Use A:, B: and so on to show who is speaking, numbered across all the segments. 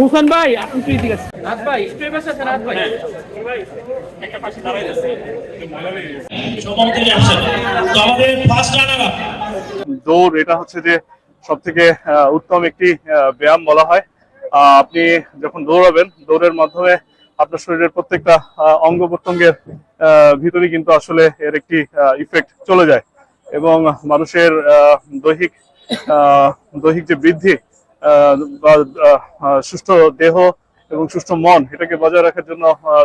A: হুসেন ভাই আপনি কি ঠিক আছে রাত ভাই একটু এবার আছে রাত ভাই ভাই একটা পাশে দাঁড়াই আছে
B: তো আমাদের ফার্স্ট রানার আপ
C: দৌড় এটা হচ্ছে যে সবথেকে উত্তম একটি ব্যায়াম বলা হয়। আপনি যখন দৌড়াবেন দৌড়ের মাধ্যমে আপনার শরীরের প্রত্যেকটা অঙ্গ প্রত্যঙ্গের ভিতরে কিন্তু আসলে এর একটি ইফেক্ট চলে যায় এবং মানুষের দৈহিক দৈহিক যে বৃদ্ধি বা সুস্থ দেহ এবং সুস্থ মন এটাকে বজায় রাখার জন্য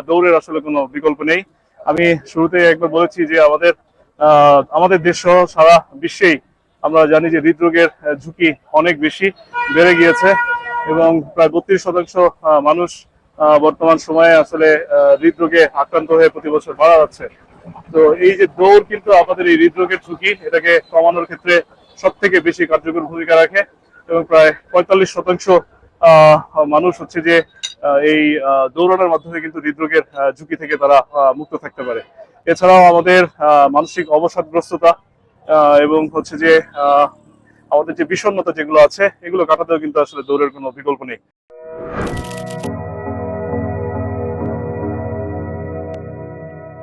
C: দৌড়ের আসলে কোনো বিকল্প নেই। আমি শুরুতে একবার বলেছি যে আমাদের দেশ সহ সারা বিশ্বেই আমরা জানি যে হৃদরোগের ঝুঁকি অনেক বেশি বেড়ে গিয়েছে এবং প্রায় 32% মানুষ বর্তমান সময়ে আসলে হৃদরোগে আক্রান্ত হয়ে প্রতি বছর মারা যাচ্ছে। তো এই যে দৌড় কিন্তু আমাদের এই হৃদরোগের ঝুঁকি এটাকে কমানোর ক্ষেত্রে সব থেকে বেশি কার্যকর ভূমিকা রাখে এবং প্রায় 45% মানুষ হচ্ছে যে এই দৌড়ানোর মাধ্যমে কিন্তু হৃদরোগের ঝুঁকি থেকে তারা মুক্ত থাকতে পারে। এছাড়াও আমাদের মানসিক অবসাদগ্রস্ততা এবং হচ্ছে যে আমাদের যে বিষণ্ণতা যেগুলো আছে এগুলো কাটাতেও কিন্তু আসলে দৌড়ের কোনো বিকল্প নেই।